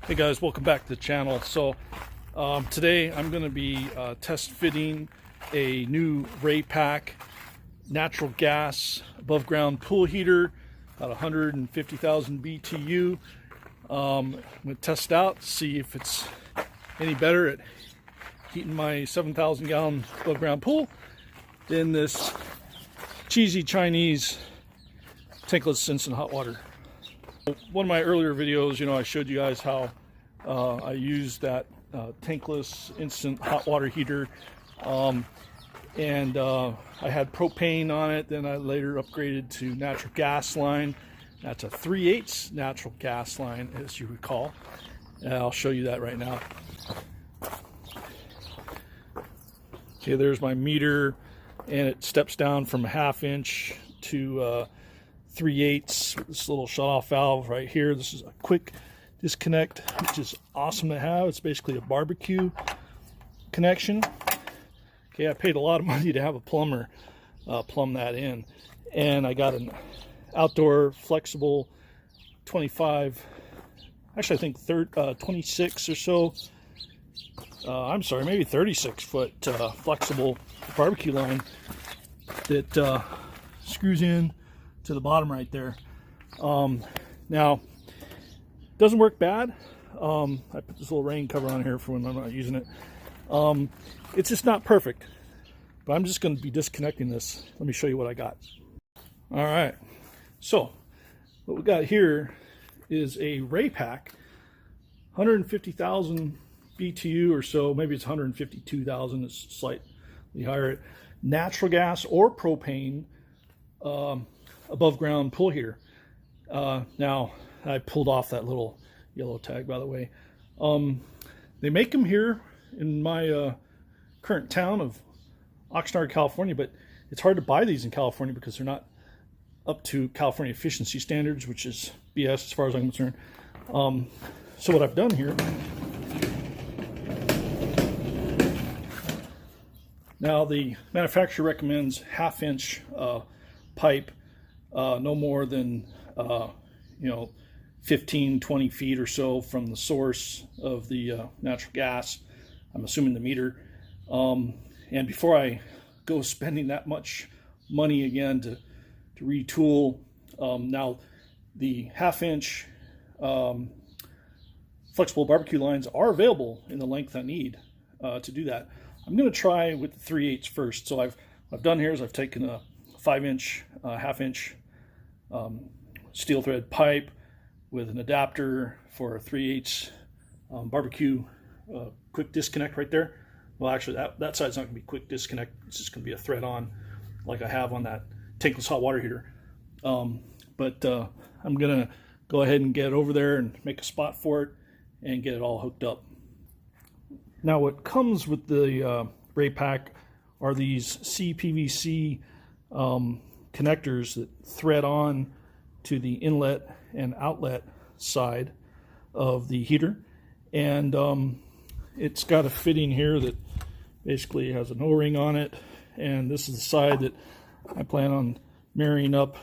Hey guys, welcome back to the channel. So today I'm going to be test fitting a new Raypak natural gas above ground pool heater, about 150,000 BTU. I'm going to test it out, see if it's any better at heating my 7,000 gallon above ground pool than this cheesy Chinese tankless instant hot water. One of my earlier videos, I showed you guys how I used that tankless instant hot water heater, and I had propane on it. Then I later upgraded to natural gas line. That's a 3/8 natural gas line, as you recall. And I'll show you that right now. Okay, there's my meter, and it steps down from a 1/2 inch to 3/8 with this little shut-off valve right here. This is a quick disconnect, which is awesome to have. It's basically a barbecue connection. Okay, I paid a lot of money to have a plumber plumb that in, and I got an outdoor flexible 25, actually I think 26 or so, I'm sorry, maybe 36 foot flexible barbecue line that screws in to the bottom right there. Now, it doesn't work bad. I put this little rain cover on here for when I'm not using it. It's just not perfect, but I'm just going to be disconnecting this. Let me show you what I got. All right, so what we got here is a Raypak, 150,000 BTU or so, maybe it's 152,000, it's slightly higher, natural gas or propane above ground pool heater. Now I pulled off that little yellow tag, by the way. They make them here in my current town of Oxnard, California, but it's hard to buy these in California because they're not up to California efficiency standards, which is BS as far as I'm concerned. So what I've done here, now the manufacturer recommends 1/2 inch pipe, no more than 15, 20 feet or so from the source of the natural gas. I'm assuming the meter. And before I go spending that much money again to retool, now the 1/2 inch flexible barbecue lines are available in the length I need to do that. I'm going to try with the 3/8 first. So what I've done here is I've taken a 5 inch, 1/2 inch steel thread pipe with an adapter for a 3/8 barbecue quick disconnect right there. Well, actually that side's not going to be quick disconnect. It's just going to be a thread on like I have on that tankless hot water heater. But I'm going to go ahead and get over there and make a spot for it and get it all hooked up. Now what comes with the Raypak are these CPVC connectors that thread on to the inlet and outlet side of the heater, and it's got a fitting here that basically has an O-ring on it, and this is the side that I plan on marrying up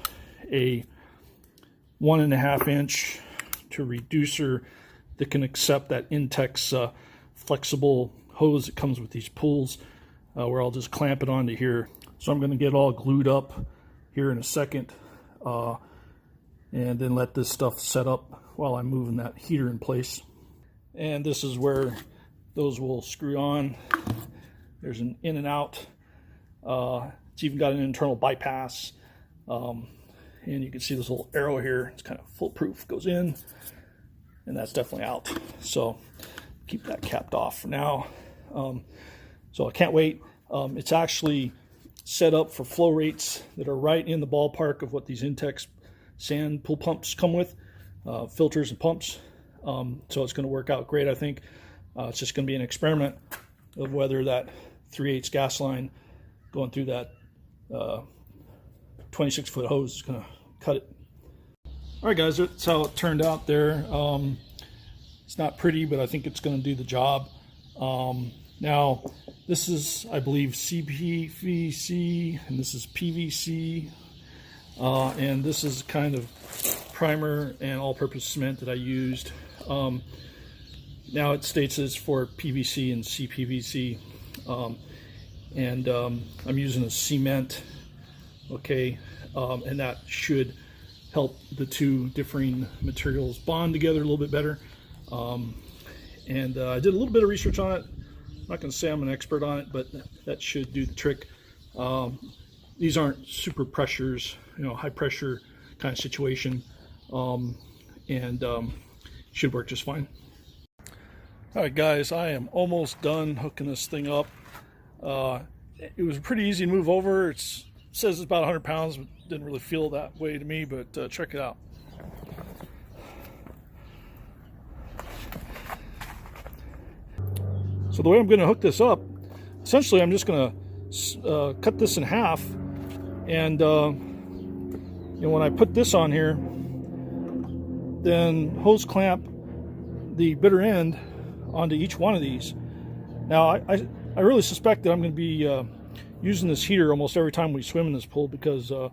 a 1.5 inch to reducer that can accept that Intex flexible hose that comes with these pools, where I'll just clamp it onto here. So I'm going to get all glued up here in a second, and then let this stuff set up while I'm moving that heater in place. And this is where those will screw on. There's an in and out. It's even got an internal bypass, and you can see this little arrow here. It's kind of foolproof. Goes in, and that's definitely out. So keep that capped off for now. So I can't wait. It's actually set up for flow rates that are right in the ballpark of what these Intex sand pool pumps come with, filters and pumps. So it's going to work out great, I think. It's just going to be an experiment of whether that 3/8 gas line going through that 26 foot hose is going to cut it. All right, guys, that's how it turned out there. It's not pretty, but I think it's going to do the job. Now, this is, I believe, CPVC, and this is PVC, and this is kind of primer and all-purpose cement that I used. Now it states it's for PVC and CPVC, I'm using a cement, okay, and that should help the two differing materials bond together a little bit better. I did a little bit of research on it. I'm not going to say I'm an expert on it, but that should do the trick. These aren't super pressures, you know, high pressure kind of situation, should work just fine. All right, guys, I am almost done hooking this thing up. It was pretty easy to move over. It says it's about 100 pounds, but didn't really feel that way to me, but check it out. So the way I'm going to hook this up, essentially I'm just going to cut this in half, and you know, when I put this on here, then hose clamp the bitter end onto each one of these. Now I really suspect that I'm going to be using this heater almost every time we swim in this pool, because you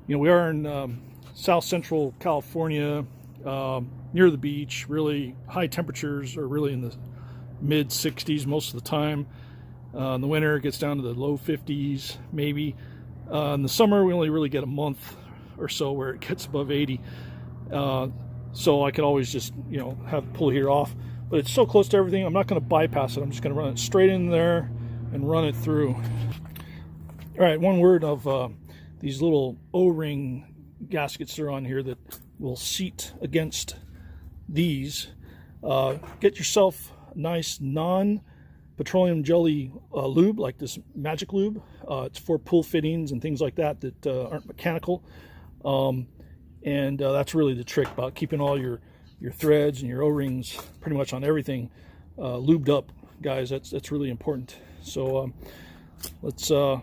know, we are in south central California, near the beach. Really high temperatures are really in the mid 60s most of the time. In the winter it gets down to the low 50s maybe. In the summer we only really get a month or so where it gets above 80. So I could always just, you know, have pull heater off, but it's so close to everything, I'm not going to bypass it. I'm just going to run it straight in there and run it through. All right, one word of these little O-ring gaskets that are on here that will seat against these. Get yourself a nice non-petroleum jelly lube, like this Magic Lube. It's for pool fittings and things like that that aren't mechanical. That's really the trick about keeping all your threads and your O-rings pretty much on everything lubed up, guys. That's really important. So let's go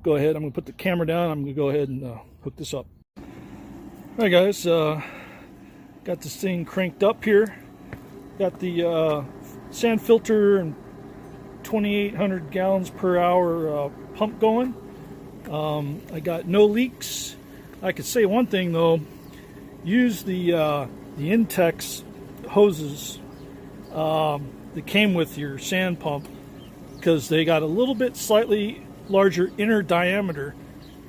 ahead. I'm going to put the camera down. I'm going to go ahead and hook this up. All right, guys. Got this thing cranked up here. Got the sand filter and 2,800 gallons per hour pump going. I got no leaks. I could say one thing though, use the Intex hoses that came with your sand pump, because they got a little bit slightly larger inner diameter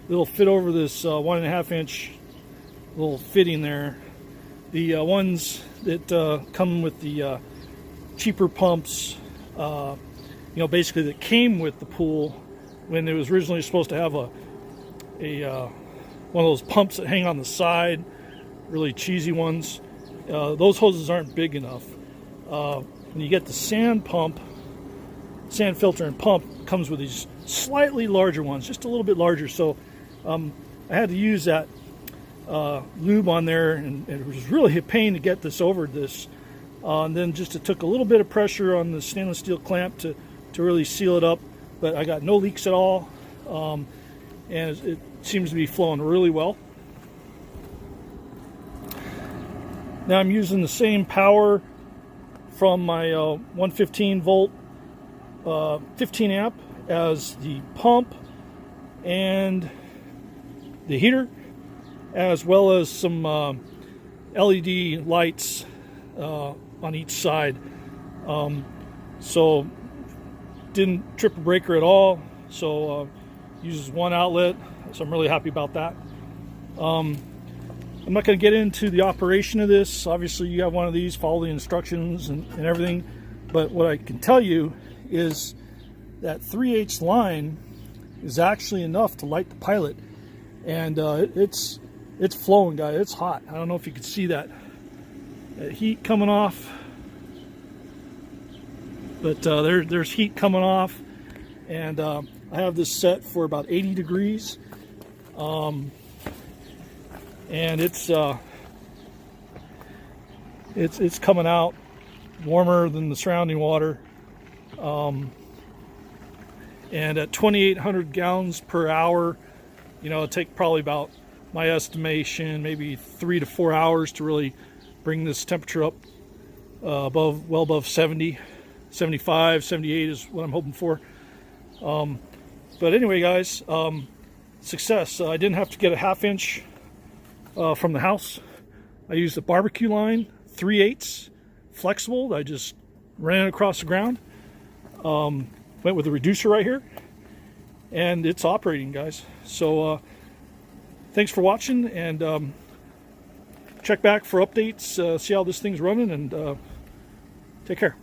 that'll fit over this 1.5 inch little fitting there. The ones that come with the cheaper pumps, you know, basically that came with the pool when it was originally supposed to have a one of those pumps that hang on the side, really cheesy ones. Those hoses aren't big enough. When you get the sand filter and pump comes with these slightly larger ones, just a little bit larger. So I had to use that lube on there, and it was really a pain to get this over this. And then just it took a little bit of pressure on the stainless steel clamp to really seal it up. But I got no leaks at all, and it seems to be flowing really well. Now I'm using the same power from my 115 volt 15 amp as the pump and the heater, as well as some LED lights on each side. So didn't trip a breaker at all. So uses one outlet, so I'm really happy about that. I'm not going to get into the operation of this. Obviously you have one of these, follow the instructions and everything, but what I can tell you is that 3/8 line is actually enough to light the pilot, and it's flowing, guys. It's hot. I don't know if you can see that heat coming off, but there's heat coming off, and I have this set for about 80 degrees, and it's coming out warmer than the surrounding water, and at 2,800 gallons per hour, you know, it'll take probably about, my estimation, maybe 3 to 4 hours to really bring this temperature up well above 70, 75, 78 is what I'm hoping for. But anyway, guys, success. I didn't have to get a 1/2 inch from the house. I used a barbecue line, 3/8, flexible. I just ran it across the ground. Went with the reducer right here, and it's operating, guys. So thanks for watching, and check back for updates, see how this thing's running, and take care.